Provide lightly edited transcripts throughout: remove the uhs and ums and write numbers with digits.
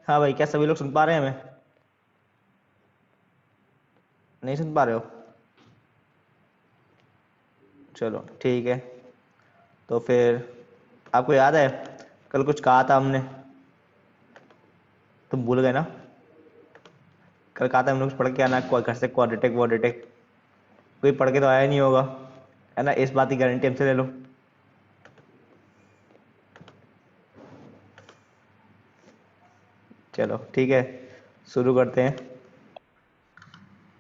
हाँ भाई, क्या सभी लोग सुन पा रहे हैं हमें? नहीं सुन पा रहे हो? चलो ठीक है। तो फिर आपको याद है कल कुछ कहा था हमने? तुम भूल गए ना? कल कहा था हम लोग पढ़ के आना घर से क्वाड्रेटिक क्वाड्रेटिक। कोई पढ़ के तो आया नहीं होगा, है ना? इस बात की गारंटी हमसे ले लो। चलो ठीक है, शुरू करते हैं।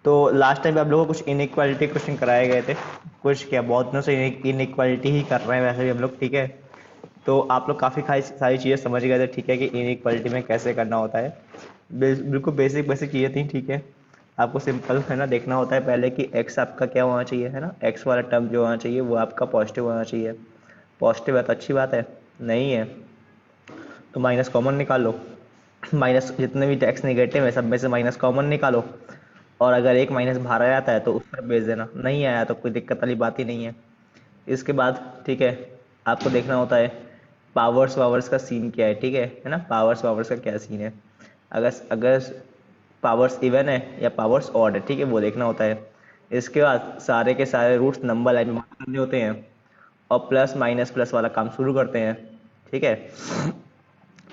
तो लास्ट टाइम आप लोगों को कुछ इनइक्वालिटी क्वेश्चन कराए गए थे। कुछ क्या, बहुत दिनों से इनइक्वालिटी ही कर रहे हैं वैसे भी हम लोग, ठीक है? तो आप लोग काफ़ी सारी चीज़ें समझ गए थे, ठीक है, कि इनइक्वालिटी में कैसे करना होता है। बिल्कुल बेसिक बेसिक चीज़ें थी, ठीक है? आपको सिंपल है ना देखना होता है पहले कि एक्स आपका क्या होना चाहिए, है ना? एक्स वाला टर्म जो होना चाहिए वो आपका पॉजिटिव होना चाहिए। पॉजिटिव है तो अच्छी बात है, नहीं है तो माइनस कॉमन निकाल लो। माइनस जितने भी टैक्स नेगेटिव है सब में से माइनस कॉमन निकालो। और अगर एक माइनस बाहर आ जाता है तो उस पर भेज देना, नहीं आया तो कोई दिक्कत वाली बात ही नहीं है। इसके बाद ठीक है, आपको देखना होता है पावर्स वावर्स का सीन क्या है, ठीक है ना? पावर्स वावर्स का क्या सीन है, अगर अगर पावर्स इवन है या पावर्स ऑड है, ठीक है, वो देखना होता है। इसके बाद सारे के सारे रूट्स नंबर लाइन में करने होते हैं और प्लस माइनस प्लस वाला काम शुरू करते हैं, ठीक है?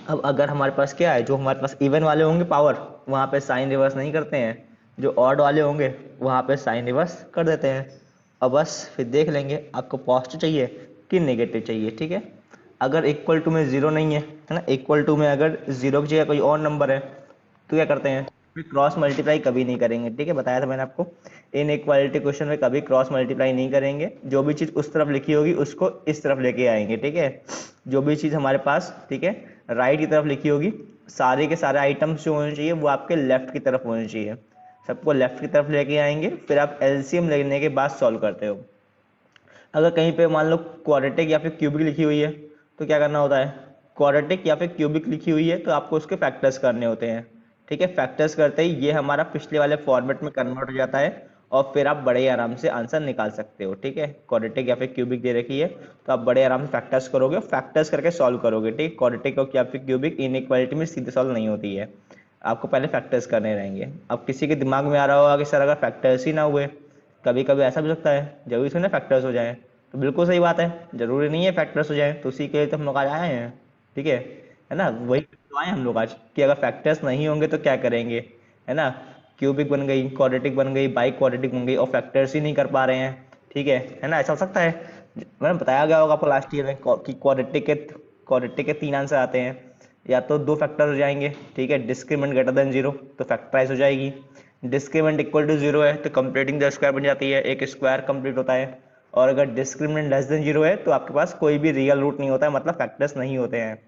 अब अगर हमारे पास क्या है, जो हमारे पास इवन वाले होंगे पावर, वहाँ पे साइन रिवर्स नहीं करते हैं। जो ऑड वाले होंगे वहाँ पे साइन रिवर्स कर देते हैं। और बस फिर देख लेंगे आपको पॉजिटिव चाहिए कि नेगेटिव चाहिए, ठीक है? अगर इक्वल टू में ज़ीरो नहीं है ना, इक्वल टू में अगर ज़ीरो की जगह कोई और नंबर है तो क्या करते हैं, फिर क्रॉस मल्टीप्लाई कभी नहीं करेंगे, ठीक है? बताया था मैंने आपको, इन इक्वालिटी क्वेश्चन में कभी क्रॉस मल्टीप्लाई नहीं करेंगे। जो भी चीज़ उस तरफ लिखी होगी उसको इस तरफ लेके आएंगे, ठीक है? जो भी चीज़ हमारे पास, ठीक है, राइट की तरफ लिखी होगी, सारे के सारे आइटम्स जो होने चाहिए वो आपके लेफ्ट की तरफ होने चाहिए। सबको लेफ्ट की तरफ लेके आएंगे, फिर आप एलसीएम लेने के बाद सॉल्व करते हो। अगर कहीं पे मान लो क्वाड्रेटिक या फिर क्यूबिक लिखी हुई है तो क्या करना होता है, क्वाड्रेटिक या फिर क्यूबिक लिखी हुई है तो आपको उसके फैक्टर्स करने होते हैं। ठीक है, फैक्टर्स करते ही ये हमारा पिछले वाले फॉर्मेट में कन्वर्ट हो जाता है और फिर आप बड़े आराम से आंसर निकाल सकते हो। ठीक है, क्वाड्रेटिक या फिर क्यूबिक दे रखी है तो आप बड़े आराम से फैक्टर्स करोगे, फैक्टर्स करके सॉल्व करोगे। ठीक, क्वाड्रेटिक और या फिर क्यूबिक इनइक्वालिटी में सीधे सॉल्व नहीं होती है, आपको पहले फैक्टर्स करने रहेंगे। अब किसी के दिमाग में आ रहा होगा कि सर अगर फैक्टर्स ही ना हुए, कभी कभी ऐसा भी हो सकता है, जरूरी थोड़ी ना फैक्टर्स हो जाए। तो बिल्कुल सही बात है, जरूरी नहीं है फैक्टर्स हो जाए, तो उसी के लिए तो हम लोग आज आए हैं। ठीक है ना, वही तो आए हम लोग आज कि अगर फैक्टर्स नहीं होंगे तो क्या करेंगे, है ना। क्यूबिक बन गई, क्वाड्रेटिक बन गई, बाई क्वाड्रेटिक बन गई और फैक्टर्स ही नहीं कर पा रहे हैं। ठीक है ना, ऐसा हो सकता है। मैंने बताया गया होगा आपको लास्ट ईयर में कि क्वाड्रेटिक के 3 आंसर आते हैं, या तो 2 फैक्टर हो जाएंगे। ठीक है, डिस्क्रिमिनेंट ग्रेटर देन 0 तो फैक्टराइज हो जाएगी, डिस्क्रिमिनेंट इक्वल टू 0 है तो कंप्लीटिंग द स्क्वायर बन जाती है, एक स्क्वायर कंप्लीट होता है। और अगर डिस्क्रिमिनेंट लेस देन 0 है तो आपके पास कोई भी रियल रूट नहीं होता है, मतलब फैक्टर्स नहीं होते हैं।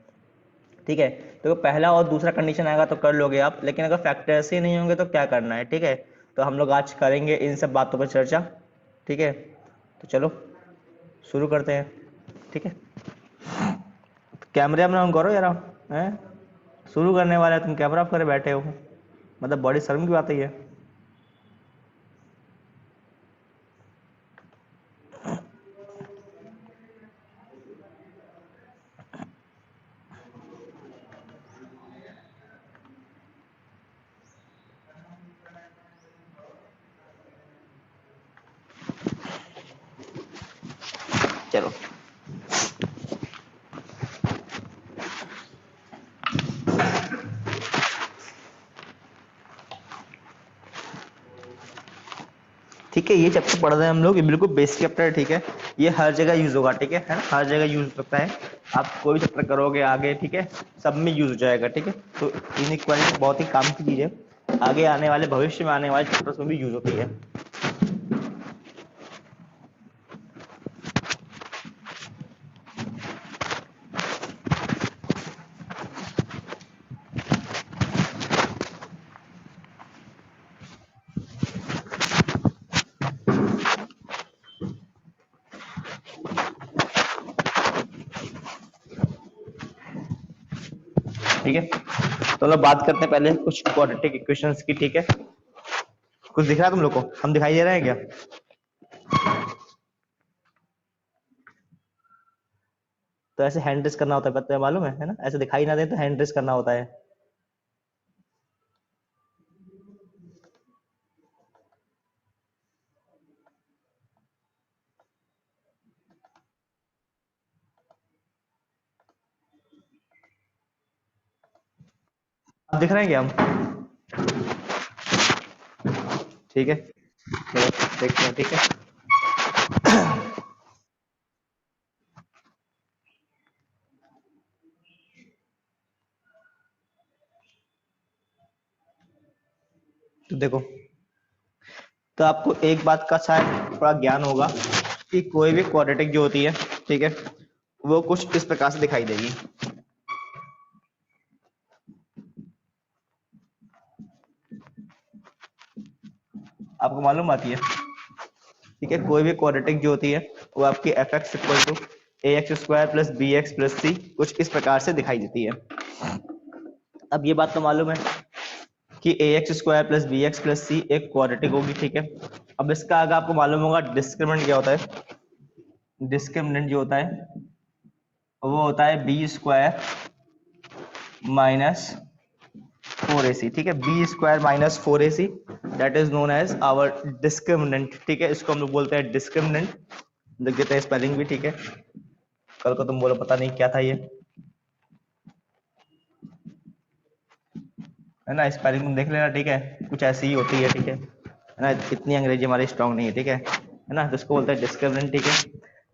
ठीक है, तो पहला और दूसरा कंडीशन आएगा तो कर लोगे आप, लेकिन अगर फैक्टर्स ही नहीं होंगे तो क्या करना है। ठीक है, तो हम लोग आज करेंगे इन सब बातों पर चर्चा। ठीक है, तो चलो शुरू करते हैं। ठीक है, कैमरे में ऑन करो यार, हैं शुरू करने वाले हैं, तुम कैमरा ऑफ करे बैठे हो, मतलब बड़ी शर्म की बात है ये। चलो ठीक है, ये चैप्टर पढ़ रहे हैं हम लोग, ये बिल्कुल बेसिक चैप्टर है। ठीक है, ये हर जगह यूज होगा। ठीक है ना, हर जगह यूज हो सकता है, आप कोई भी चैप्टर करोगे आगे, ठीक है, सब में यूज हो जाएगा। ठीक है, तो इनइक्वालिटी बहुत ही काम की चीज है, आगे आने वाले भविष्य में आने वाले चैप्टर्स में भी यूज होती है। ठीक है, तो लोग बात करते हैं पहले कुछ क्वाड्रेटिक इक्वेशंस की। ठीक है, कुछ दिख रहा है तुम लोग को, हम दिखाई दे रहे हैं क्या? तो ऐसे हैंड रेस करना होता है, पता है, मालूम है ना, ऐसे दिखाई ना दे तो हैंड रेस करना होता है। अब दिख रहे हैं क्या हम? ठीक है, चलो देखते हैं। ठीक है, तो देखो, तो आपको एक बात का शायद थोड़ा ज्ञान होगा कि कोई भी क्वाड्रेटिक जो होती है, ठीक है, वो कुछ इस प्रकार से दिखाई देगी। आपको मालूम आती है? ठीक है, कोई भी क्वाड्रेटिक जो होती है वो आपकी f x equal to a x square plus b x plus c कुछ इस प्रकार से दिखाई देती है। अब ये बात तो मालूम है कि a x square plus b x plus c एक क्वाड्रेटिक होगी। ठीक है, अब इसका आगे आपको मालूम होगा डिस्क्रिमिनेंट क्या होता है। डिस्क्रिमिनेंट जो होता है वो होता है बी स्क्वायर माइनस 4ac। ठीक है, B square minus 4ac, that is known as our discriminant. ठीक है, इसको हम लोग बोलते हैं डिस्क्रिमिनेंट। देख देते हैं स्पेलिंग भी। ठीक है, कल को तुम बोलो पता नहीं क्या था ये, है ना, स्पेलिंग तुम देख लेना। ठीक है, कुछ ऐसी ही होती है। ठीक है ना, इतनी अंग्रेजी हमारी स्ट्रांग नहीं है। ठीक है ना, तो इसको बोलते हैं डिस्क्रिमिनेंट। ठीक है,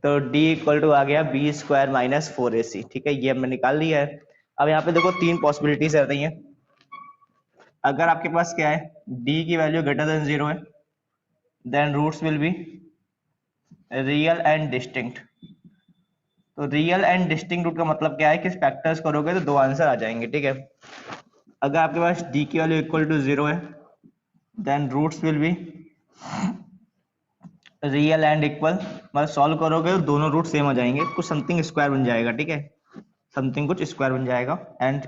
तो d इक्वल टू आ गया बी स्क्वायर माइनस 4ac। ठीक है, ये हमने निकाल लिया है। अब यहाँ पे देखो 3 पॉसिबिलिटीज रहती हैं। अगर आपके पास क्या है, d की वैल्यू ग्रेटर देन 0 है, then roots will be real and distinct. तो रियल एंड डिस्टिंक्ट रूट का मतलब क्या है कि फैक्टर्स करोगे तो 2 आंसर आ जाएंगे। ठीक है, अगर आपके पास d की वैल्यू इक्वल टू 0 है, then roots will be real and equal, मतलब सॉल्व करोगे तो दोनों रूट सेम हो जाएंगे, कुछ समथिंग स्क्वायर बन जाएगा। ठीक है, समथिंग कुछ स्क्वायर बन जाएगा। एंड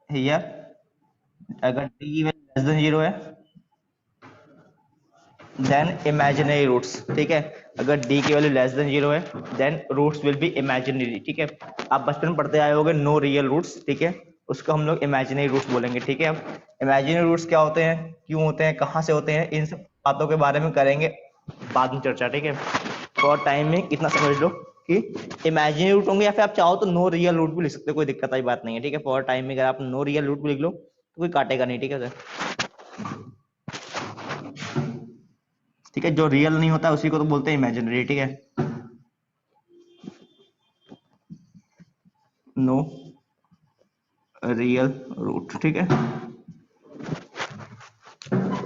हियर अगर डी की वैल्यू लेस देन जीरो है देन इमेजिनरी रूट्स, ठीक है। अगर डी की वैल्यू लेस देन जीरो है then roots will be imaginary, ठीक है। आप बचपन में पढ़ते आए होगे नो रियल रूट्स, ठीक है, उसको हम लोग इमेजिनरी रूट्स बोलेंगे, ठीक है। अब इमेजिनरी रूट्स क्या होते हैं, क्यों होते हैं, कहाँ से होते हैं, इन सब बातों के बारे में करेंगे बाद में चर्चा, ठीक है। फॉर टाइम में इतना समझ लो कि इमेजिनरी रूट होंगे, या फिर आप चाहो तो नो रियल रूट भी लिख सकते हो, कोई दिक्कत वाली बात नहीं है, ठीक है। फॉर टाइम में अगर आप नो रियल रूट भी लिख लो तो कोई काटेगा नहीं, ठीक है सर, ठीक है। जो रियल नहीं होता उसी को तो बोलते हैं इमेजिनरी, ठीक है। नो रियल रूट, ठीक है।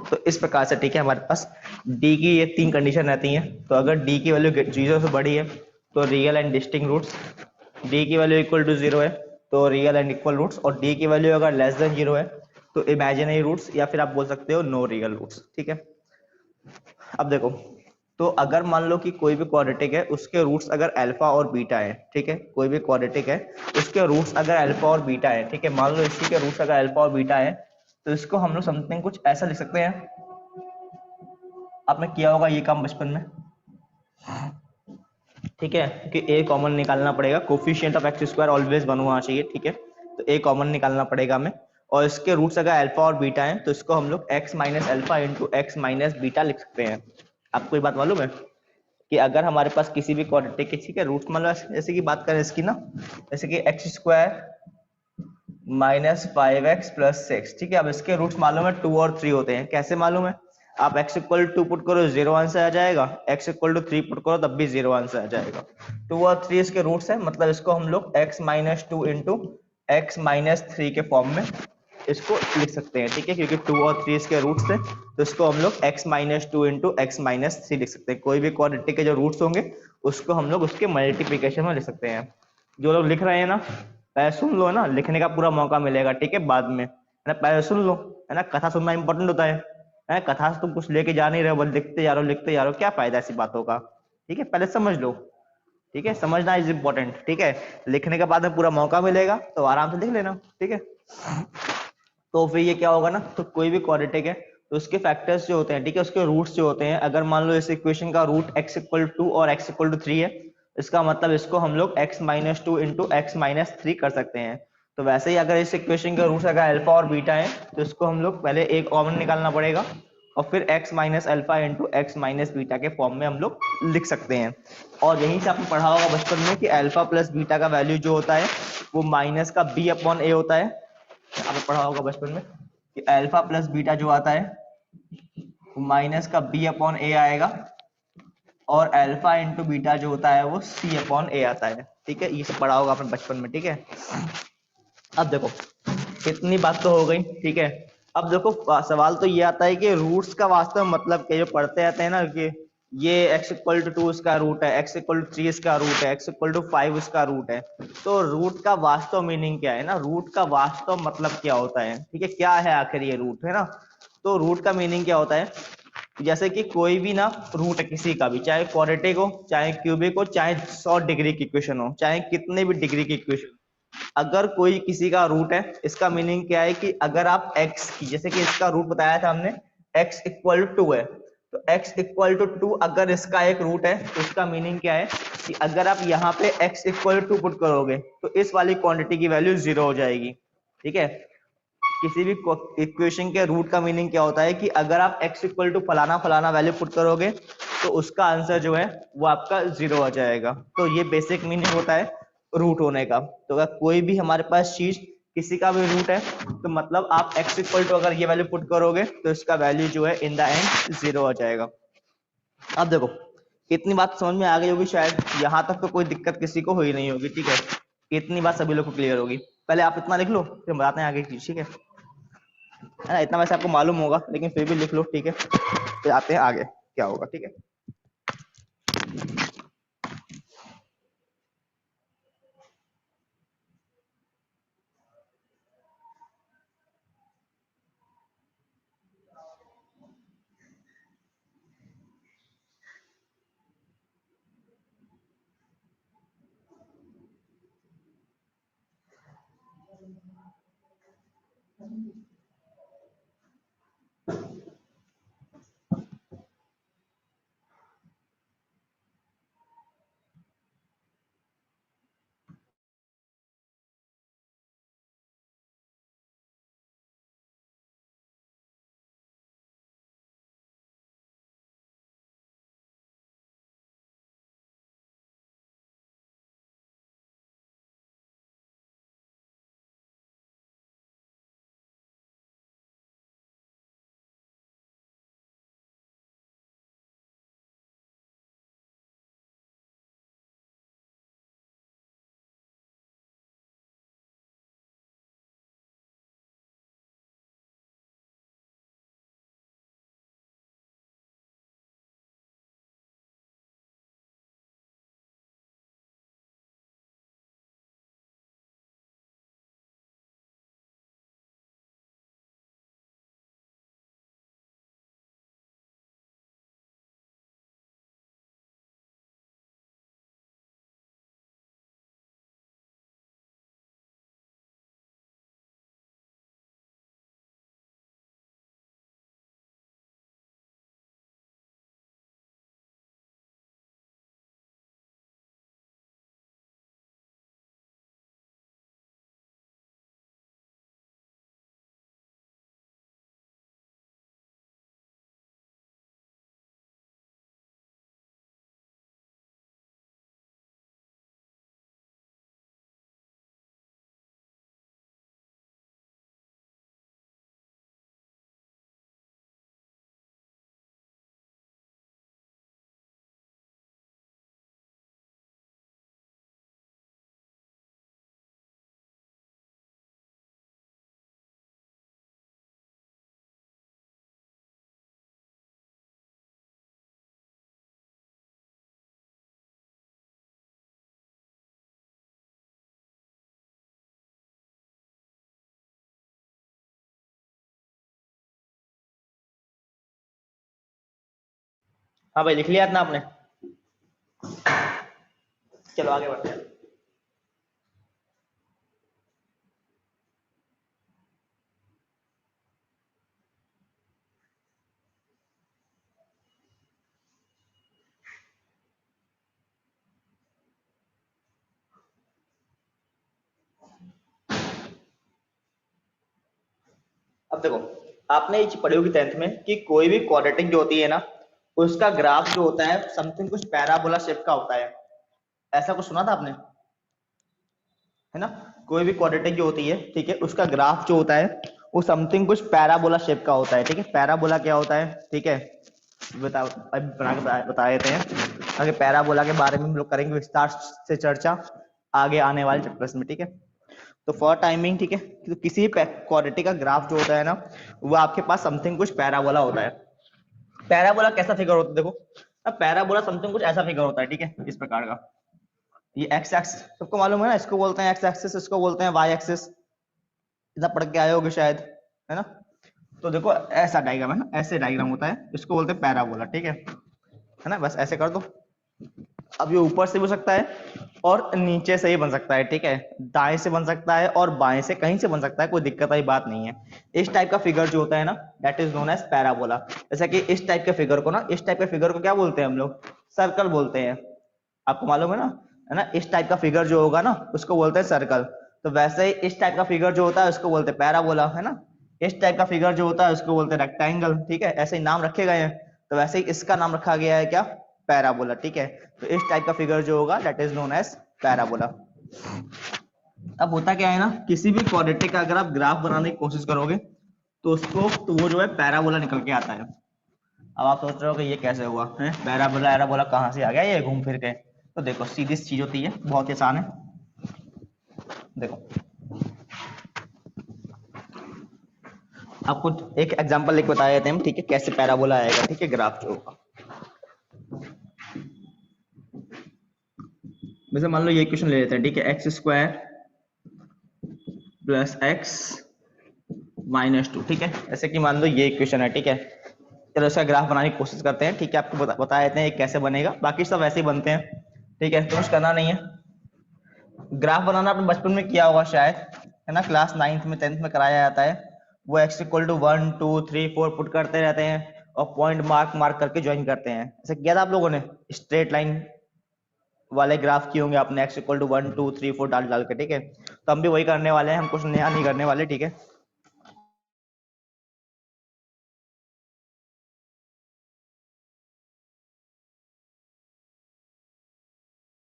तो इस प्रकार से, ठीक है, हमारे पास डी की ये तीन कंडीशन रहती हैं। तो अगर डी की वैल्यू जीरो से बड़ी है तो real and distinct roots, D की वैल्यू इक्वल टू जीरो है तो रियल एंड इक्वल रूट्स, और डी की वैल्यू अगर लेस देन जीरो है तो इमेजिनरी रूट्स, या फिर आप बोल सकते हो नो रियल रूट्स, ठीक है। अब देखो, तो अगर मान लो कि कोई भी क्वाड्रेटिक है उसके रूट्स अगर अल्फा और बीटा है, ठीक है, कोई भी क्वाड्रेटिक है उसके रूट्स अगर अल्फा और बीटा है, ठीक है, मान लो इसी के रूट्स अगर अल्फा और बीटा है तो इसको हम लोग समथिंग कुछ ऐसा लिख सकते हैं। आपने किया होगा ये काम बचपन में, ठीक है, कि ए कॉमन निकालना पड़ेगा, coefficient of x square always one होना चाहिए, ठीक है। तो ए कॉमन निकालना पड़ेगा हमें, और इसके रूट्स अगर अल्फा और बीटा हैं तो इसको हम लोग x minus alpha into x minus beta लिख सकते हैं। आपको ये बात मालूम है कि अगर हमारे पास किसी भी क्वाड्रेटिक के, ठीक है, रूट मतलब जैसे कि बात करें इसकी ना, जैसे कि x square minus five x plus six, ठीक है। अब इसके रूट्स मालूम है टू और थ्री होते हैं, कैसे मालूम है, आप x इक्वल टू पुट करो जीरो आंसर आ जाएगा, x equal to three put करो तब भी जीरो आंसर आ जाएगा। टू और थ्री इसके रूट्स है, मतलब इसको हम लोग x minus two into x minus three के फॉर्म में इसको लिख सकते हैं, ठीक है, क्योंकि टू और थ्री इसके रूट्स थे तो इसको हम लोग x minus two into x minus three लिख सकते हैं। कोई भी क्वाड्रेटिक के जो रूट्स होंगे उसको हम लोग उसके मल्टीप्लीकेशन में लिख सकते हैं। जो लोग लिख रहे हैं ना, पहले सुन लो ना, लिखने का पूरा मौका मिलेगा, ठीक है, बाद में, है ना, पहले सुन लो, है ना, कथा सुनना इंपॉर्टेंट होता है, कथा से तुम कुछ लेके जा नहीं रहे हो, बस लिखते जा रहे हो लिखते जा रहे हो, क्या फायदा ऐसी बातों का, ठीक है, पहले समझ लो, ठीक है, समझना इज इम्पोर्टेंट, ठीक है। लिखने के बाद में पूरा मौका मिलेगा तो आराम से लिख लेना, ठीक है। तो फिर ये क्या होगा ना, तो कोई भी क्वाड्रेटिक है तो उसके फैक्टर्स जो होते हैं, ठीक है, उसके रूट्स जो होते हैं, अगर मान लो इस इक्वेशन का रूट x इक्वल टू और x इक्वल टू थ्री है, इसका मतलब इसको हम लोग x minus two into x minus three कर सकते हैं। तो वैसे ही अगर इस इक्वेशन के रूट्स अगर अल्फा और बीटा है तो इसको हम लोग पहले एक कॉमन निकालना पड़ेगा और फिर x minus alpha into x minus beta के फॉर्म में हम लोग लिख सकते हैं। और यहीं से आपने पढ़ा होगा बचपन में कि अल्फा प्लस बीटा का वैल्यू जो होता है वो माइनस का b अपॉन ए होता है। आपने पढ़ा होगा बचपन में कि अल्फा प्लस बीटा जो आता है वो माइनस का बी अपॉन ए आएगा, और अल्फा इंटू बीटा जो होता है वो सी अपॉन ए आता है, ठीक है, ये सब पढ़ा होगा आपने बचपन में, ठीक है। अब देखो, इतनी बात तो हो गई, ठीक है। अब देखो सवाल तो ये आता है कि रूट्स का वास्तव में मतलब क्या, जो पढ़ते रहते हैं ना कि ये x इक्वल टू टू इसका रूट है, x इक्वल टू थ्री इसका रूट है, x इक्वल टू फाइव इसका रूट है, तो रूट का वास्तव मीनिंग क्या है ना, रूट का वास्तव मतलब क्या होता है, ठीक है, क्या है आखिर ये रूट, है ना। तो रूट का मीनिंग क्या होता है, जैसे कि कोई भी ना रूट है किसी का भी, चाहे क्वाड्रेटिक हो, चाहे क्यूबिक हो, चाहे 100 डिग्री की इक्वेशन हो, चाहे कितने भी डिग्री की इक्वेशन, अगर कोई किसी का रूट है, इसका मीनिंग क्या है कि अगर आप x की, जैसे कि इसका रूट बताया था हमने x इक्वल टू है, तो x इक्वल टू टू अगर इसका एक रूट है तो इसका मीनिंग क्या है कि अगर आप यहाँ पे x इक्वल टू पुट करोगे तो इस वाली क्वांटिटी की वैल्यू जीरो हो जाएगी, ठीक है। किसी भी इक्वेशन के रूट का मीनिंग क्या होता है कि अगर आप x इक्वल टू फलाना फलाना वैल्यू पुट करोगे तो उसका आंसर जो है वो आपका जीरो आ जाएगा। तो ये बेसिक मीनिंग होता है रूट होने का। तो अगर कोई भी हमारे पास चीज किसी का भी रूट है तो मतलब आप x इक्वल टू अगर ये वैल्यू पुट करोगे तो इसका वैल्यू जो है इन द एंड जीरो आ जाएगा। अब देखो, इतनी बात समझ में आ गई होगी शायद, यहाँ तक तो कोई दिक्कत किसी को हुई नहीं होगी, ठीक है, इतनी बात सभी लोग को क्लियर होगी। पहले आप इतना लिख लो फिर बताते हैं आगे की चीज, ठीक है ना, इतना वैसे आपको मालूम होगा लेकिन फिर भी लिख लो, ठीक है, फिर आते हैं आगे क्या होगा, ठीक है। हाँ भाई, लिख लिया ना आपने? चलो आगे बढ़ते हैं। अब देखो, आपने ये चीज पढ़ी होगी 10th में कि कोई भी क्वाड्रेटिक जो होती है ना, उसका ग्राफ जो होता है समथिंग कुछ पैराबोला शेप का होता है। ऐसा कुछ सुना था आपने? है ना? कोई भी क्वाड्रेटिक जो होती है, ठीक है, उसका ग्राफ जो होता है वो समथिंग कुछ पैराबोला शेप का होता है। ठीक है, पैराबोला क्या होता है? ठीक है, बता अभी बता देते हैं। आगे पैराबोला के बारे में हम लोग करेंगे विस्तार से चर्चा आगे आने वाले चैप्टर्स में। ठीक है, तो फॉर टाइमिंग, ठीक है, तो किसी भी क्वाड्रेटिक का ग्राफ जो होता है ना, वो आपके पास समथिंग कुछ पैराबोला होता है। पैराबोला कैसा फिगर होता है? देखो, अब पैराबोला समथिंग कुछ ऐसा फिगर होता है, ठीक है, इस प्रकार का। ये एक्स एक्सिस सबको मालूम है ना, इसको बोलते हैं एक्स एक्सिस, इसको बोलते हैं वाई एक्सिस। इतना पढ़ के आए होगे शायद, है ना? तो देखो ऐसा डायग्राम है ना, ऐसे डायग्राम होता है, इसको बोलते हैं पैराबोला। ठीक है ना? बस ऐसे कर दो। अब ये ऊपर से भी हो सकता है और नीचे से ही बन सकता है। ठीक है, दाएं से बन सकता है और बाएं से, कहीं से बन सकता है, कोई दिक्कत वाली बात नहीं है। इस टाइप का फिगर जो होता है ना, that is known as parabola. जैसा कि इस टाइप के फिगर को ना, इस टाइप के फिगर को क्या बोलते हैं हम लोग? सर्कल बोलते हैं। आपको मालूम है ना? इस टाइप का फिगर जो होगा ना, उसको बोलते हैं सर्कल। तो वैसे ही इस टाइप का फिगर जो होता है उसको बोलते हैं पैराबोला, है ना? इस टाइप का फिगर जो होता है उसको बोलते हैं रेक्टेंगल। ठीक है, ऐसे ही नाम रखे गए हैं, तो वैसे ही इसका नाम रखा गया है क्या? पैराबोला। ठीक है, तो इस टाइप का फिगर जो होगा that is known as parabola. अब होता क्या है ना, किसी भी क्वाड्रेटिक का अगर आप ग्राफ बनाने की कोशिश करोगे तो उसको, तो वो जो है पैराबोला निकल के आता है। अब आप सोच रहे हो कि ये कैसे हुआ है, पैराबोला एराबोला कहाँ से आ गया ये घूम फिर के? तो देखो, सीधी सी चीज होती है, बहुत ही आसान है। देखो, आपको एक एग्जांपल लेके बता देते हैं, ठीक है, कैसे पैराबोला आएगा। ठीक है, ग्राफ जो होगा, वैसे मान लो ये इक्वेशन ले लेते हैं। ठीक है, x square plus x minus 2। ठीक है, ऐसे कि मान लो ये इक्वेशन है। ठीक है, चलो इसका ग्राफ बनाने की कोशिश करते हैं। ठीक है, आपको बता देते हैं ये कैसे बनेगा, बाकी सब वैसे ही बनते हैं। ठीक है, तो कुछ करना नहीं है। ग्राफ बनाना आपने बचपन में किया होगा शायद, है ना? क्लास 9th में 10th में कराया जाता है। वो x इक्वल टू 1 2 3 4 पुट करते रहते हैं और पॉइंट मार्क मार्क करके ज्वाइन करते हैं। ऐसा किया था आप लोगों ने, स्ट्रेट लाइन वाले ग्राफ किए होंगे आपने, x इक्वल टू 1 2 3 4 डाल डाल के, ठीक है। तो हम भी वही करने वाले हैं, हम कुछ नया नहीं करने वाले, ठीक है।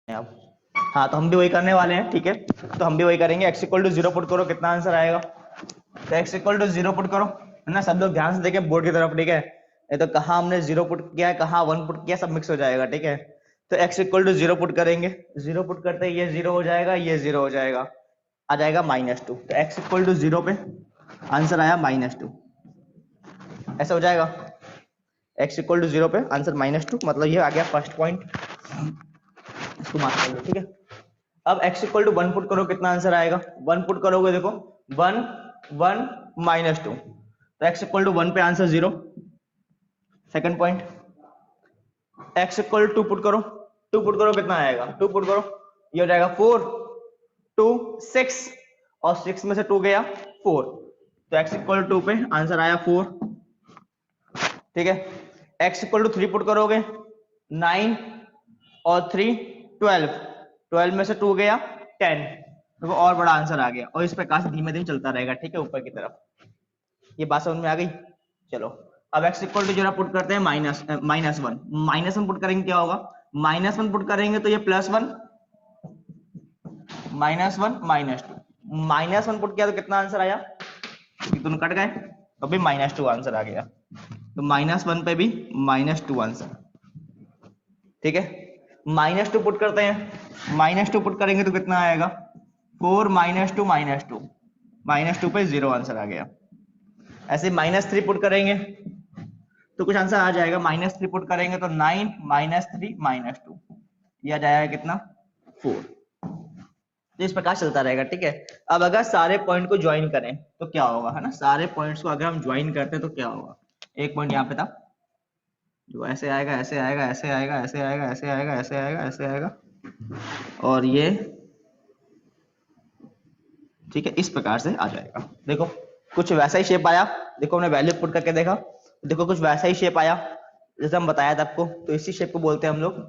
अब हाँ, तो हम भी वही करने वाले हैं, ठीक है। तो हम भी वही करेंगे, x इक्वल टू 0 पुट करो, कितना आंसर आएगा। तो x इक्वल टू 0 पुट करो, है ना। सब लोग ध्यान से देखें बोर्ड की तरफ, ठीक है। ये तो कहाँ हमने 0 पुट किया है, कहाँ 1 पुट किया, सब मिक्स हो जाएगा, ठीक है। तो x इक्वल टू 0 पुट करेंगे, 0 पुट करते ही ये 0 हो जाएगा, ये 0 हो जाएगा, आ जाएगा -2। तो x इक्वल टू 0 पे आंसर आया -2, ऐसा हो जाएगा। x इक्वल टू 0 पे आंसर -2, मतलब ये आ गया फर्स्ट पॉइंट, इसको मार्क कर लो, ठीक है। अब x इक्वल टू 1 पुट करो, कितना आंसर आएगा। 1 पुट करोगे, देखो 1 1 -2, तो x इक्वल टू 1 पे answer 0। Second point, x equal to 2 put करो, 2 पुट करो, कितना आएगा। 2 पुट करो, ये हो जाएगा 4 2 6, और 6 में से 2 गया 4, तो x इक्वल टू 2 पे आंसर आया 4, ठीक है। x इक्वल टू 3 पुट करोगे, 9 और 3 12, 12 में से 2 गया 10, तो वो और बड़ा आंसर आ गया। और इस प्रकार से धीमे धीमे चलता रहेगा, ठीक है, ऊपर की तरफ। ये बात समझ में आ गई। चलो अब x इक्वल टू 0 पुट करते हैं, -1 पुट करेंगे, क्या होगा। -1 पुट करेंगे तो ये +1 -1 -2, -1 पुट किया तो कितना आंसर आया, ये दोनों कट गए, तो भी -2 आंसर आ गया। तो -1 पे भी -2 आंसर, ठीक है। -2 पुट करते हैं, -2 पुट करेंगे तो कितना आएगा, 4 -2 -2 पे 0 आंसर आ गया। ऐसे -3 पुट करेंगे तो कुछ आंसर आ जाएगा, -3 पुट करेंगे तो 9 -3 -2, यह आ जाएगा कितना, 4। तो इस प्रकार चलता रहेगा, ठीक है। अब अगर सारे पॉइंट को ज्वाइन करें तो क्या होगा, है ना। सारे पॉइंट्स को अगर हम ज्वाइन करते हैं तो क्या होगा। एक पॉइंट यहाँ पे था जो ऐसे आएगा, ऐसे आएगा, ऐसे आएगा, ऐसे आएगा, ऐसे आएगा, ऐसे आएगा, ऐसे आएगा, और ये, ठीक है, इस प्रकार से आ जाएगा। देखो कुछ वैसा ही शेप आया, देखो हमने वैल्यू पुट करके देखा, देखो कुछ वैसा ही शेप आया जैसे हम बताया था आपको। तो इसी शेप को बोलते हैं हम लोग,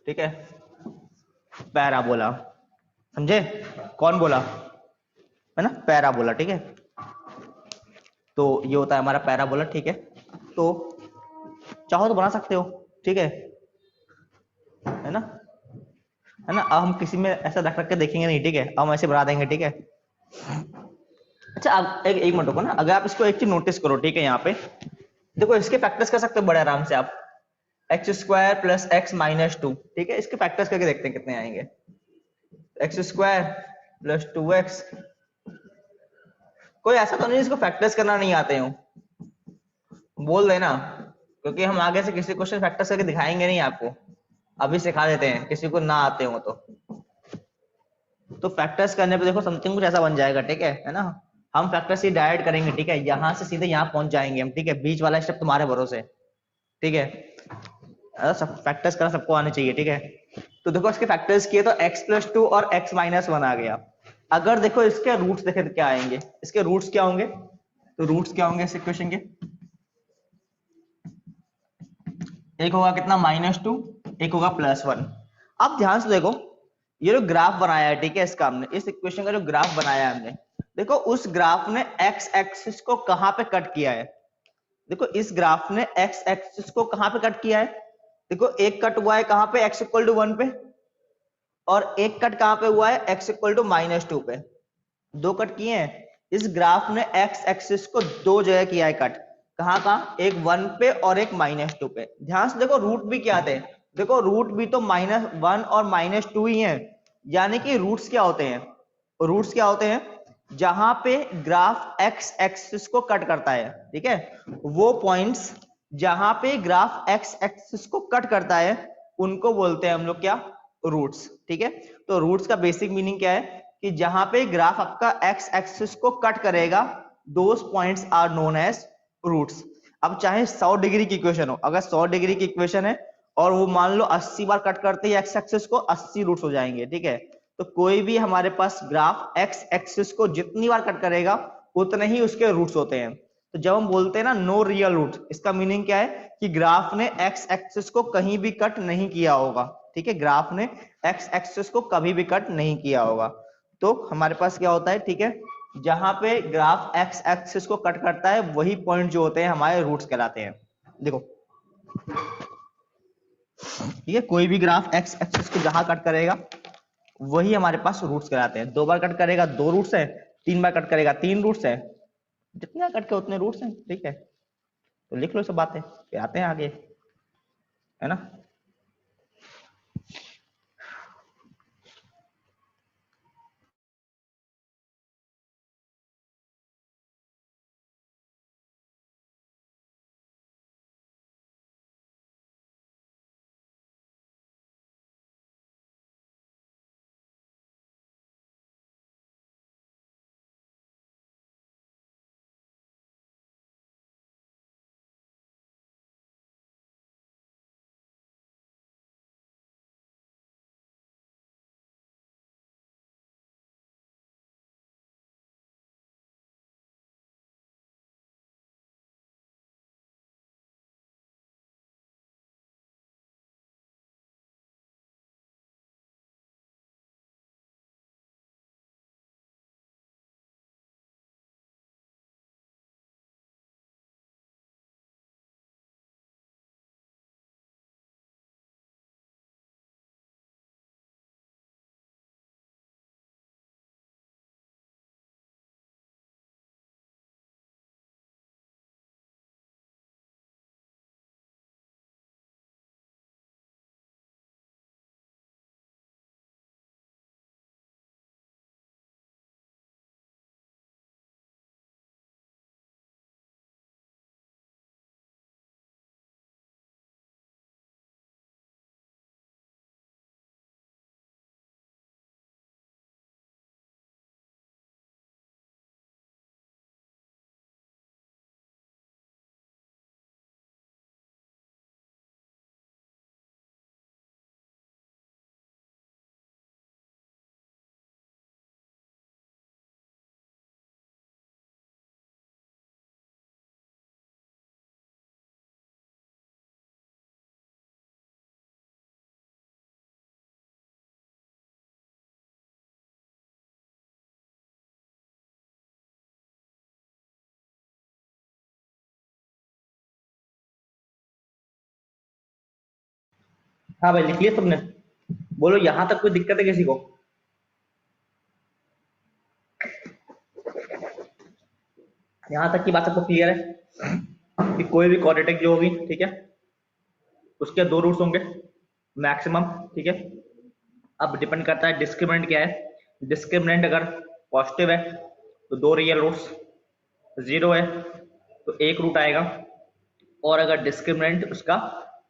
ठीक है, पैराबोला। समझे, कौन बोला, है ना, पैराबोला, ठीक है। तो ये होता है हमारा पैराबोला, ठीक है। तो चाहो तो बना सकते हो, ठीक है ना, है ना। अब हम किसी में ऐसा रख रख के देखेंगे नहीं, ठीक है, हम ऐसे बना देंगे, ठीक है। अच्छा अब एक मिनट रुको ना, अगर आप इसको एक चीज नोटिस करो, ठीक है, यहाँ पे देखो, इसके फैक्टर्स कर सकते हो बड़े आराम से आप, x² प्लस x -2, ठीक है। इसके फैक्टर्स करके देखते हैं कितने आएंगे। x² प्लस 2x, कोई ऐसा तो नहीं जिसको फैक्टर्स करना नहीं आते हो, बोल देना, क्योंकि हम आगे से किसी क्वेश्चन फैक्टर्स करके दिखाएंगे नहीं आपको, अभी सिखा देते हैं किसी को ना आते हो तो फैक्टर्स करने पे देखो समथिंग कुछ ऐसा बन जाएगा, ठीक है ना। हम फैक्टर्स ही डायरेक्ट करेंगे, ठीक है, यहाँ से सीधे यहाँ पहुंच जाएंगे हम, ठीक है। बीच वाला स्टेप तुम्हारे भरोसे, ठीक है। सब फैक्टर्स करना सबको आने चाहिए, ठीक है। तो देखो इसके फैक्टर्स किए तो x + 2 और x -1 आ गया। अगर देखो इसके रूट्स देखे तो क्या आएंगे, इसके रूट्स क्या होंगे, तो रूट्स क्या होंगे इस इक्वेशन के, एक होगा कितना -2, एक होगा +1। अब ध्यान से देखो, ये जो ग्राफ बनाया है, ठीक है, इसका हमने, इस इक्वेशन का जो ग्राफ बनाया है हमने, देखो उस ग्राफ ने x एक्सिस को कहां पे कट किया है। देखो इस ग्राफ ने x एक्सिस को कहां पे कट किया है, देखो एक कट हुआ है कहां पे, x = 1 पे, और एक कट कहां पे हुआ है, x = -2 पे। दो कट किए हैं। इस ग्राफ ने x एक्सिस को दो जगह किया है कट, कहां कहां, एक 1 पे और एक -2 पे। ध्यान से देखो रूट भी क्या थे, देखो रूट भी तो -1 और -2 ही है, यानी कि रूट्स क्या होते हैं, रूट्स क्या होते हैं, जहां पे ग्राफ x एक्सिस को कट करता है, ठीक है, वो पॉइंट्स जहां पे ग्राफ x एक्सिस को कट करता है उनको बोलते हैं हम लोग क्या, रूट्स, ठीक है। तो रूट्स का बेसिक मीनिंग क्या है कि जहां पे ग्राफ आपका x एक्सिस को कट करेगा, those points are known as roots. अब चाहे 100 डिग्री की इक्वेशन हो, अगर 100 डिग्री की इक्वेशन है और वो मान लो 80 बार कट करते हैं x एक्सिस को, 80 रूट्स हो जाएंगे, ठीक है। तो कोई भी हमारे पास ग्राफ एक्स एक्सिस को जितनी बार कट करेगा उतने ही उसके रूट्स होते हैं। तो जब हम बोलते हैं ना नो रियल रूट, इसका मीनिंग क्या है कि ग्राफ ने एक्स एक्सिस को कहीं भी कट नहीं किया होगा। ठीक है, ग्राफ ने एक्स एक्सिस को कभी भी कट नहीं किया होगा। तो हमारे पास क्या होता है, ठीक है, जहां पे ग्राफ एक्स एक्सिस को कट करता है वही पॉइंट जो होते हैं हमारे रूट्स कहलाते हैं। देखो ठीक है, कोई भी ग्राफ एक्स एक्सिस को जहां कट करेगा वही हमारे पास रूट्स कहलाते हैं। 2 बार कट करेगा 2 रूट्स है, 3 बार कट करेगा 3 रूट्स है, जितने कट के उतने रूट्स हैं। ठीक है, तो लिख लो सब बातें, फिर आते हैं आगे, है ना। हाँ भाई, लिख लिया तुमने? बोलो यहां तक कोई दिक्कत है किसी को? यहां तक की बात सबको क्लियर है कि कोई भी क्वाड्रेटिक जो होगी, ठीक है, उसके 2 रूट्स होंगे मैक्सिमम। ठीक है, अब डिपेंड करता है डिस्क्रिमिनेंट क्या है। डिस्क्रिमिनेंट अगर पॉजिटिव है तो 2 रियल रूट्स, 0 है तो 1 रूट आएगा, और अगर डिस्क्रिमिनेंट उसका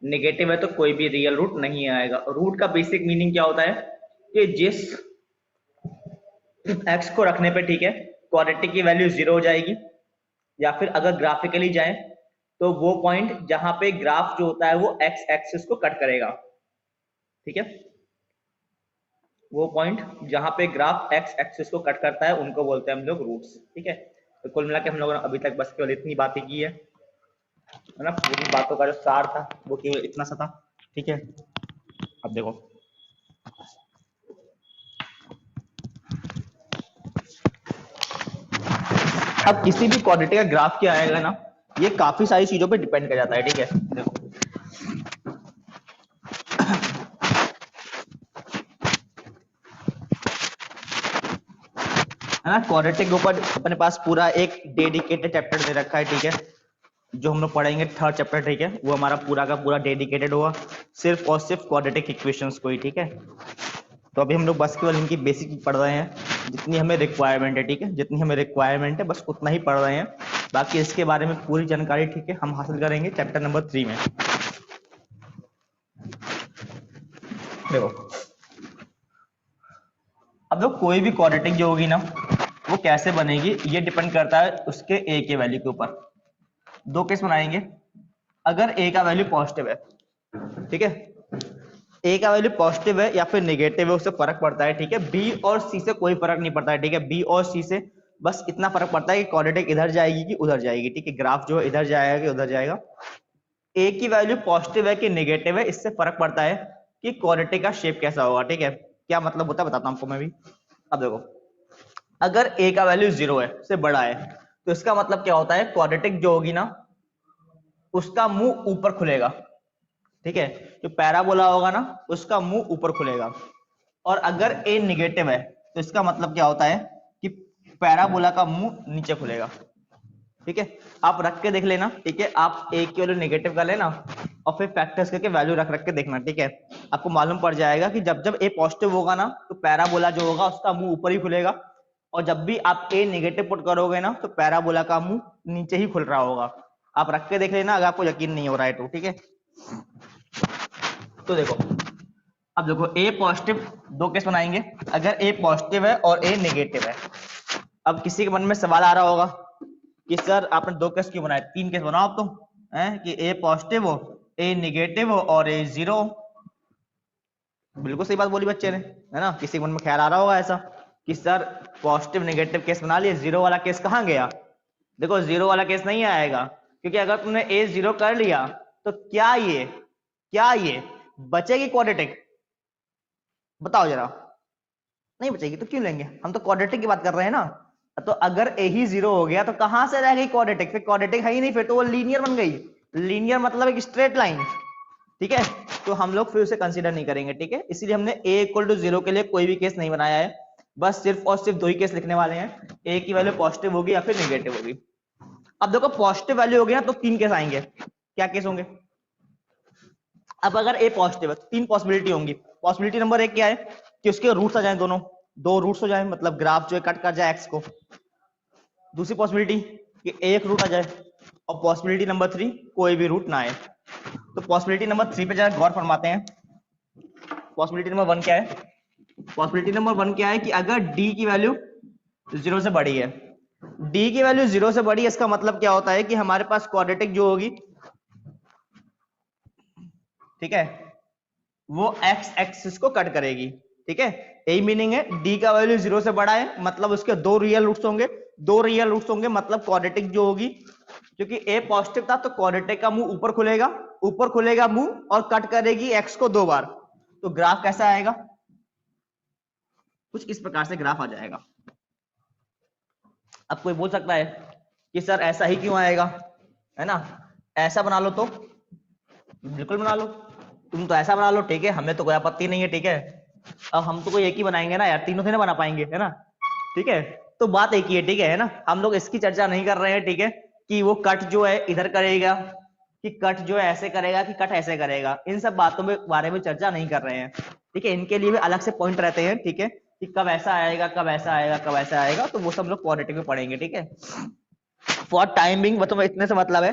नेगेटिव है तो कोई भी रियल रूट नहीं आएगा। रूट का बेसिक मीनिंग क्या होता है कि जिस एक्स को रखने पे, ठीक है, क्वाड्रेटिक की वैल्यू 0 हो जाएगी, या फिर अगर ग्राफिकली जाएं तो वो पॉइंट जहां पे ग्राफ जो होता है वो एक्स एक्सिस को कट करेगा। ठीक है, वो पॉइंट जहां पे ग्राफ एक्स एक्सिस को कट करता है उनको बोलते हैं हम लोग रूट्स। ठीक है, तो कुल मिला के हम लोगों ने अभी तक बस केवल इतनी बातें की है ना। पूरी बातों का जो सार था वो केवल इतना सा था। ठीक है, अब देखो अब किसी भी क्वाड्रेटिक का ग्राफ क्या आएगा ना, ये काफी सारी चीजों पे डिपेंड कर जाता है। ठीक है, देखो है ना, क्वाड्रेटिक के ऊपर अपने पास पूरा एक डेडिकेटेड चैप्टर दे रखा है। ठीक है, जो हम लोग पढ़ेंगे 3rd चैप्टर, ठीक है, वो हमारा पूरा का पूरा डेडिकेटेड होगा सिर्फ और सिर्फ क्वाड्रेटिक इक्वेशंस को ही। ठीक है, तो अभी हम लोग बस केवल इनकी बेसिक पढ़ रहे हैं, जितनी हमें रिक्वायरमेंट है। ठीक है, जितनी हमें रिक्वायरमेंट है बस उतना ही पढ़ रहे हैं, बाकी इसके बारे में पूरी जानकारी, ठीक है, हम हासिल करेंगे चैप्टर नंबर 3 में। देखो अब लोग कोई भी क्वाड्रेटिक जो होगी ना वो कैसे बनेगी, ये डिपेंड करता है उसके ए के वैल्यू के ऊपर। 2 केस बनाएंगे। अगर ए का वैल्यू पॉजिटिव है, ठीक है, ए का वैल्यू पॉजिटिव है या फिर नेगेटिव है उससे फर्क पड़ता है, ठीक है। बी और सी से कोई फर्क नहीं पड़ता है, ठीक है। बी और सी से बस इतना फर्क पड़ता है कि क्वाड्रेटिक इधर जाएगी कि उधर जाएगी, ठीक है। ग्राफ जो है इधर जाएगा कि उधर जाएगा। ए की वैल्यू पॉजिटिव है कि नेगेटिव है इससे फर्क पड़ता है कि क्वाड्रेटिक का शेप कैसा होगा, ठीक है। क्या मतलब होता है बताता हूं आपको मैं भी। अब देखो, अगर ए का वैल्यू 0 है, से बड़ा है, तो इसका मतलब क्या होता है, क्वाड्रेटिक जो होगी ना उसका मुंह ऊपर खुलेगा, ठीक है। जो पैराबोला होगा ना उसका मुंह ऊपर खुलेगा। और अगर ए निगेटिव है तो इसका मतलब क्या होता है कि पैराबोला का मुंह नीचे खुलेगा, ठीक है। आप रख के देख लेना, ठीक है। आप ए की वैल्यू नेगेटिव कर लेना और फिर फैक्टर्स करके वैल्यू रख रख के देखना, ठीक है। आपको मालूम पड़ जाएगा कि जब जब ए पॉजिटिव होगा ना तो पैराबोला जो होगा उसका मुंह ऊपर ही खुलेगा, और जब भी आप ए नेगेटिव पुट करोगे ना तो पैराबोला का मुंह नीचे ही खुल रहा होगा। आप रख के देख लेना अगर आपको यकीन नहीं हो रहा है तो, ठीक है। तो देखो, अब देखो ए पॉजिटिव, दो केस बनाएंगे। अगर ए पॉजिटिव है और ए नेगेटिव है, अब किसी के मन में सवाल आ रहा होगा कि सर आपने दो केस क्यों बनाए, तीन केस बनाओ आप तो, है कि ए पॉजिटिव हो, ए नेगेटिव हो और ए 0। बिल्कुल सही बात बोली बच्चे ने, है ना। किसी के मन में ख्याल आ रहा होगा ऐसा कि सर पॉजिटिव नेगेटिव केस बना लिए, 0 वाला केस कहाँ गया। देखो 0 वाला केस नहीं आएगा, क्योंकि अगर तुमने ए 0 कर लिया तो क्या ये बचेगी क्वाड्रेटिक, बताओ जरा। नहीं बचेगी तो क्यों लेंगे, हम तो क्वाड्रेटिक की बात कर रहे हैं ना। तो अगर ए ही 0 हो गया तो कहां से रह गई क्वाड्रेटिक, फिर क्वाड्रेटिक है ही नहीं, फिर तो वो लीनियर बन गई। लीनियर मतलब एक स्ट्रेट लाइन, ठीक है। तो हम लोग फिर उसे कंसीडर नहीं करेंगे, ठीक है। इसीलिए हमने ए इक्वल टू 0 के लिए कोई भी केस नहीं बनाया है, बस सिर्फ और सिर्फ दो ही केस लिखने वाले हैं, ए की वैल्यू पॉजिटिव होगी या फिर नेगेटिव होगी। अब देखो पॉजिटिव वैल्यू होगी ना तो तीन केस आएंगे। क्या केस होंगे, अब अगर ए पॉजिटिव है तो तीन पॉसिबिलिटी होंगी। पॉसिबिलिटी नंबर एक क्या है कि उसके रूट्स आ जाए, दोनों दो रूट्स हो जाए, मतलब ग्राफ जो है कट कर जाए एक्स को। दूसरी पॉसिबिलिटी कि एक रूट आ जाए, और पॉसिबिलिटी नंबर 3 कोई भी रूट ना आए। तो पॉसिबिलिटी नंबर 3 पे जरा गौर फरमाते हैं। पॉसिबिलिटी नंबर 1 क्या है, पॉसिबिलिटी नंबर 1 क्या है कि अगर डी की वैल्यू 0 से बड़ी है, डी की वैल्यू 0 से बड़ी है, इसका मतलब क्या होता है कि हमारे पास क्वाड्रेटिक जो होगी, ठीक है, वो एक्स एक्सिस को कट करेगी, ठीक है। यही मीनिंग है, डी का वैल्यू 0 से बड़ा है मतलब उसके दो रियल रूट्स होंगे, दो रियल रूट्स होंगे मतलब क्वाड्रेटिक जो होगी, क्योंकि ए पॉजिटिव था तो क्वाड्रेटिक का मुंह ऊपर खुलेगा मुंह और कट करेगी एक्स को दो बार। तो ग्राफ कैसा आएगा, कुछ इस प्रकार से ग्राफ आ जाएगा। अब कोई बोल सकता है कि सर ऐसा ही क्यों आएगा, है ना, ऐसा बना लो तो, बिल्कुल बना लो, तुम तो ऐसा बना लो, ठीक है, हमें तो कोई आपत्ति नहीं है, ठीक है। अब हम तो कोई एक ही बनाएंगे ना यार, तीनों से ना बना पाएंगे, है ना, ठीक है। तो बात एक ही है, ठीक है ना। हम लोग इसकी चर्चा नहीं कर रहे हैं, ठीक है, कि वो कट जो है इधर करेगा, कि कट जो है ऐसे करेगा, कि कट ऐसे करेगा, इन सब बातों में बारे में चर्चा नहीं कर रहे हैं, ठीक है। इनके लिए भी अलग से पॉइंट रहते हैं, ठीक है, कि कब ऐसा आएगा, कब ऐसा आएगा, कब ऐसा आएगा, तो वो सब लोग क्वाड्रेटिक में पढ़ेंगे, ठीक है। फॉर टाइम बिंग मतलब इतने से मतलब है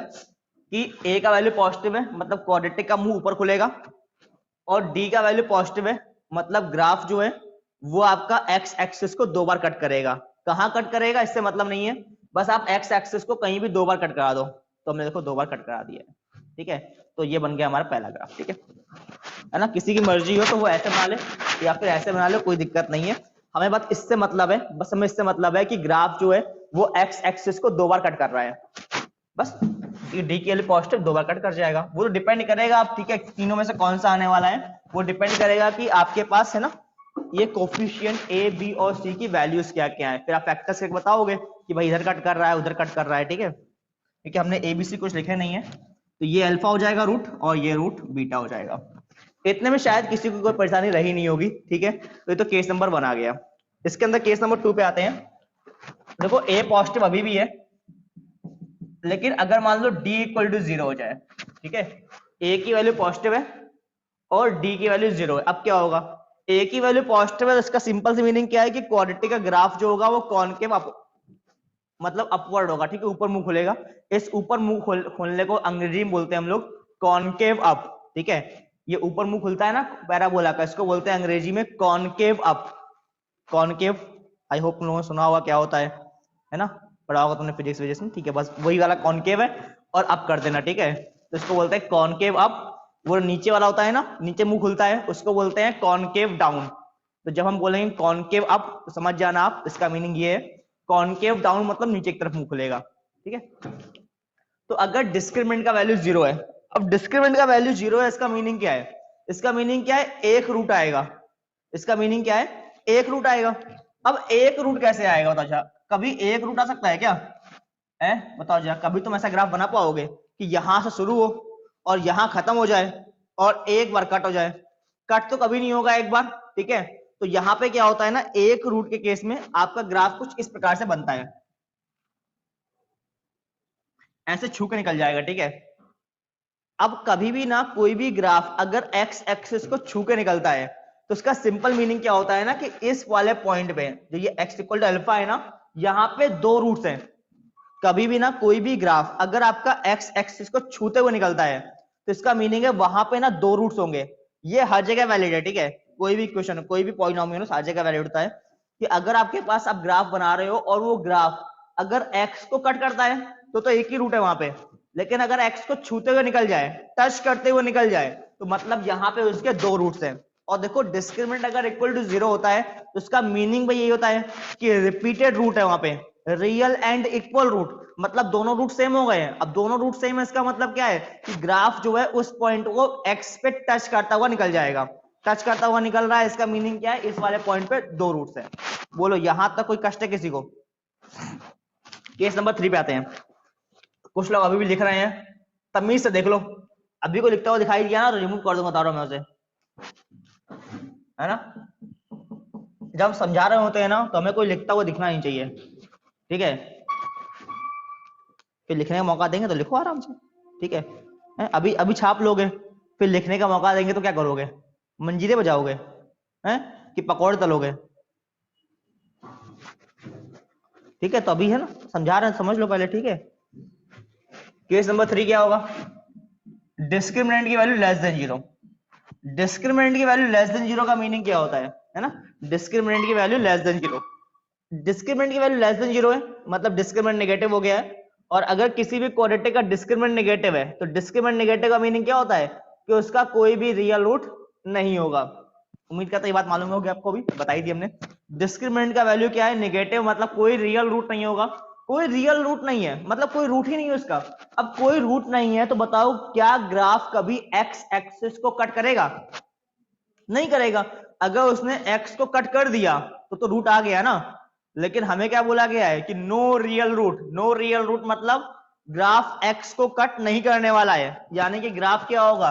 कि ए का वैल्यू पॉजिटिव है मतलब क्वाड्रेटिक का मुंह ऊपर खुलेगा, और डी का वैल्यू पॉजिटिव है मतलब ग्राफ जो है वो आपका एक्स एक्सिस को दो बार कट करेगा। कहां कट करेगा इससे मतलब नहीं है, बस आप एक्स एक्सिस को कहीं भी दो बार कट करा दो। तो हमने देखो दो बार कट करा दिया है, ठीक है। तो ये बन गया हमारा पहला ग्राफ, ठीक है ना। किसी की मर्जी हो तो वो ऐसे बना ले या फिर ऐसे बना ले, कोई दिक्कत नहीं है। हमें बस इससे मतलब है, बस हमें इससे मतलब है कि ग्राफ जो है वो एक्स एक्सिस को दो बार कट कर रहा है, बस। डी के लिए पॉजिटिव दो बार कट कर जाएगा, वो तो डिपेंड करेगा आप, ठीक है, तीनों में से कौन सा आने वाला है, वो डिपेंड करेगा कि आपके पास है ना ये कोफिशिएंट ए बी और सी की वैल्यूज क्या क्या है। फिर आप फैक्टर्स से बताओगे कि भाई इधर कट कर रहा है उधर कट कर रहा है, ठीक है। क्योंकि हमने ए बी सी कुछ लिखे नहीं है, तो ये अल्फा हो जाएगा रूट और ये रूट बीटा हो जाएगा। इतने में शायद किसी को कोई परेशानी रही नहीं होगी, ठीक है। तो ये तो केस नंबर 1 आ गया। इसके अंदर केस नंबर 2 पे आते हैं। देखो ए पॉजिटिव अभी भी है, लेकिन अगर मान लो d इक्वल टू 0 हो जाए, ठीक है, a की वैल्यू पॉजिटिव है और d की वैल्यू 0 है, अब क्या होगा, a की वैल्यू पॉजिटिव है, इसका सिंपल सी मीनिंग क्या है कि क्वाड्रेटिक का ग्राफ जो होगा वो कॉनकेव मतलब अपवर्ड होगा, ठीक है, ऊपर मुंह खुलेगा। इस ऊपर मुंह खोलने को अंग्रेजी में बोलते हैं हम लोग कॉनकेव अप, ठीक है। ये ऊपर मुंह खुलता है ना पैराबोला का, इसको बोलते हैं अंग्रेजी में concave up, concave. I hope लोगों ने सुना होगा क्या होता है ना, पढ़ा होगा तुमने फिजिक्स में, ठीक है। बस वही वाला कॉनकेव है और अप कर देना, ठीक है। तो इसको बोलते हैं कॉनकेव अप वो नीचे वाला होता है ना, नीचे मुंह खुलता है, उसको बोलते हैं कॉनकेव डाउन। तो जब हम बोलेंगे कॉनकेव अप, तो समझ जाना आप, इसका मीनिंग ये है कॉनकेव डाउन मतलब नीचे की तरफ मुंह खुलेगा, ठीक है। तो अगर डिस्क्रिमिनेंट का वैल्यू 0 है, अब डिस्क्रिमिनेंट का वैल्यू 0 है, इसका मीनिंग क्या है? इसका मीनिंग क्या है? एक रूट आएगा। इसका मीनिंग क्या है? एक रूट आएगा। अब एक रूट कैसे आएगा बताओ जरा, कभी एक रूट आ सकता है क्या? है बताओ जरा, कभी तुम ऐसा ग्राफ बना पाओगे कि यहां से शुरू हो और यहां खत्म हो जाए और एक बार कट हो जाए? कट तो कभी नहीं होगा एक बार, ठीक है। तो यहां पे क्या होता है ना, एक रूट के केस में आपका ग्राफ कुछ इस प्रकार से बनता है, ऐसे छू के निकल जाएगा, ठीक है। अब कभी भी ना कोई भी ग्राफ अगर एक्स एक्सिस को छू के निकलता है तो उसका सिंपल मीनिंग क्या होता है ना, कि इस वाले पॉइंट पे जो ये x इक्वल टू अल्फा है ना, यहाँ पे दो रूट्स हैं। कभी भी ना कोई भी ग्राफ अगर आपका एक्स एक्सिस को छूते हुए निकलता है तो इसका मीनिंग है वहां पे ना दो रूट्स होंगे। ये हर जगह वैलिड है, ठीक है। कोई भी इक्वेशन, कोई भी पॉलिनोमियल हर जगह वैलिड होता है कि अगर आपके पास आप ग्राफ बना रहे हो और वो ग्राफ अगर एक्स को कट करता है तो एक ही रूट है वहां पे, लेकिन अगर एक्स को छूते हुए निकल जाए, टच करते हुए निकल जाए, तो मतलब यहाँ पे उसके दो रूट्स हैं। और देखो डिस्क्रिमिनेंट अगर इक्वल टू 0 होता है तो उसका मीनिंग भी यही होता है कि रिपीटेड रूट है वहां पे, रियल एंड इक्वल रूट, मतलब दोनों रूट सेम हो गए हैं। अब दोनों रूट सेम है, इसका मतलब क्या है कि ग्राफ जो है उस पॉइंट को एक्स पे टच करता हुआ निकल जाएगा। टच करता हुआ निकल रहा है, इसका मीनिंग क्या है, इस वाले पॉइंट पे दो रूट्स हैं। बोलो यहां तक कोई कष्ट है किसी को? केस नंबर 3 पे आते हैं। कुछ लोग अभी भी लिख रहे हैं, तमीज से देख लो। अभी को लिखता हुआ दिखाई दिया ना तो रिमूव कर दूंगा, बता रहा हूं मैं उसे, है ना। जब हम समझा रहे होते हैं ना तो हमें कोई लिखता हुआ दिखना नहीं चाहिए, ठीक है। फिर लिखने का मौका देंगे तो लिखो आराम से, ठीक है। अभी अभी छाप लोगे, फिर लिखने का मौका देंगे तो क्या करोगे? मंजीरे बजाओगे हैं कि पकौड़े तलोगे? ठीक है, तो अभी है ना समझा रहे हैं, समझ लो पहले, ठीक है। केस नंबर 3 क्या होगा? डिस्क्रिमिनेंट की वैल्यू लेस देन 0। डिस्क्रिमिनेंट की वैल्यू लेस देन 0 का मीनिंग क्या होता है ना? डिस्क्रिमिनेंट की वैल्यू लेस देन 0, डिस्क्रिमिनेंट की वैल्यू लेस देन 0 है मतलब डिस्क्रिमिनेंट नेगेटिव हो गया है। और अगर किसी भी क्वाड्रेटिक का डिस्क्रिमिनेंट नेगेटिव है तो डिस्क्रिमिनेंट नेगेटिव का मीनिंग क्या होता है कि उसका कोई भी रियल रूट नहीं होगा। उम्मीद करता हूं ये बात मालूम होगी आपको, भी बताई थी हमने। डिस्क्रिमिनेंट का वैल्यू क्या है? नेगेटिव, मतलब कोई रियल रूट नहीं होगा। कोई रियल रूट नहीं है मतलब कोई रूट ही नहीं है उसका। अब कोई रूट नहीं है तो बताओ क्या ग्राफ कभी एक्स एक्सिस को कट करेगा? नहीं करेगा। अगर उसने एक्स को कट कर दिया तो रूट आ गया ना। लेकिन हमें क्या बोला गया है कि no real root. No real root मतलब ग्राफ एक्स को कट नहीं करने वाला है, यानी कि ग्राफ क्या होगा,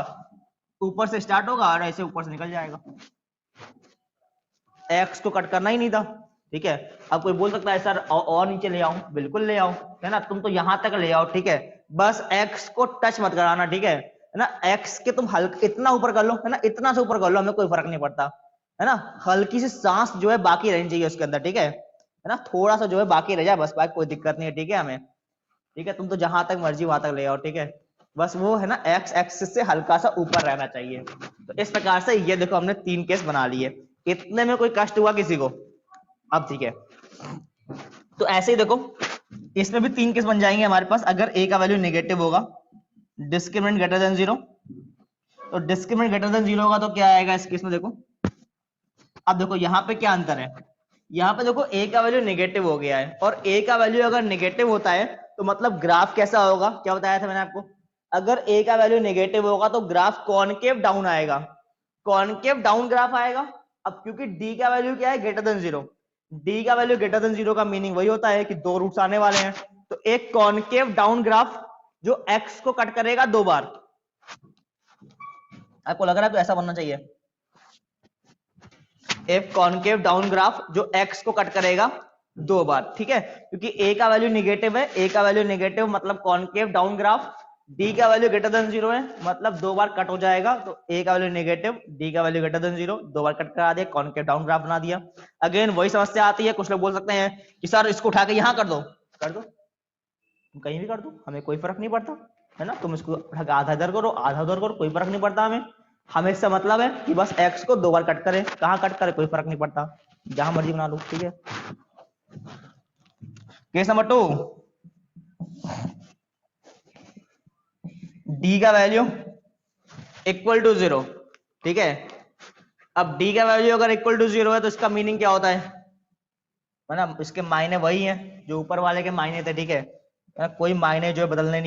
ऊपर से स्टार्ट होगा और ऐसे ऊपर से निकल जाएगा। एक्स को कट करना ही नहीं था, ठीक है। अब कोई बोल सकता है सर और नीचे ले आओ, बिल्कुल ले आओ, है ना। तुम तो यहां तक ले आओ, ठीक है, बस एक्स को टच मत कराना, ठीक है ना। एक्स के तुम हल्का इतना ऊपर कर लो, है ना, इतना से ऊपर कर लो, हमें कोई फर्क नहीं पड़ता, है ना। हल्की सी सांस जो है बाकी रहनी चाहिए उसके अंदर, ठीक है ना। थोड़ा सा जो है बाकी रह जाए बस, बाकी कोई दिक्कत नहीं है, ठीक है हमें, ठीक है। तुम तो जहां तक मर्जी वहां तक ले आओ, ठीक है। बस वो है ना एक्स एक्सिस से हल्का सा ऊपर रहना चाहिए। तो इस प्रकार से ये देखो हमने 3 केस बना लिए। इतने में कोई कष्ट हुआ किसी को? अब ठीक है, तो ऐसे ही देखो इसमें भी 3 केस बन जाएंगे हमारे पास। अगर ए का वैल्यू नेगेटिव होगा, डिस्क्रिमिनेंट ग्रेटर देन 0, तो डिस्क्रिमिनेंट ग्रेटर देन 0 होगा तो क्या आएगा इस केस में? देखो अब देखो यहाँ पे क्या अंतर है। यहाँ पे देखो ए का वैल्यू नेगेटिव हो गया है, और ए का वैल्यू अगर नेगेटिव होता है तो मतलब ग्राफ कैसा होगा, क्या बताया था मैंने आपको? अगर ए का वैल्यू नेगेटिव होगा तो ग्राफ कॉनकेव डाउन आएगा, कॉनकेव डाउन ग्राफ आएगा। अब क्योंकि डी का वैल्यू क्या है, ग्रेटर देन 0, डी का वैल्यू ग्रेटर देन 0 का मीनिंग वही होता है कि दो रूट्स आने वाले हैं। तो एक कॉनकेव डाउन ग्राफ जो एक्स को कट करेगा दो बार। आपको लग रहा है तो ऐसा बनना चाहिए, एक कॉनकेव डाउन ग्राफ जो एक्स को कट करेगा दो बार, ठीक है। क्योंकि ए का वैल्यू निगेटिव है, ए का वैल्यू नेगेटिव मतलब कॉनकेव डाउन ग्राफ, डी का वैल्यू ग्रेटर देन 0 है मतलब दो बार कट हो जाएगा। तो ए का वैल्यू नेगेटिव, डी का वैल्यू ग्रेटर देन 0, दो बार कट करा दिया, कॉनकेव डाउन ग्राफ बना दिया। अगेन वही समस्या आती है, कुछ लोग बोल सकते हैं कि सर इसको उठा के यहां कर दो, कर दो, कहीं भी कर दो, हमें कोई फर्क नहीं पड़ता, है ना। तुम इसको उठा के आधा इधर करो आधा उधर करो, कोई फर्क नहीं पड़ता हमें। हमें इससे मतलब है कि बस एक्स को दो बार कट करे, कहां कट करे कोई फर्क नहीं पड़ता, जहां मर्जी बना लो, ठीक है। केस नंबर 2, डी का वैल्यू इक्वल टू 0, ठीक है। अब डी का वैल्यू अगर इक्वल टू 0 है तो इसका मीनिंग क्या होता है ना, इसके मायने वही हैं जो ऊपर वाले के मायने थे, ठीक है। कोई मायने जो है बदलने नहीं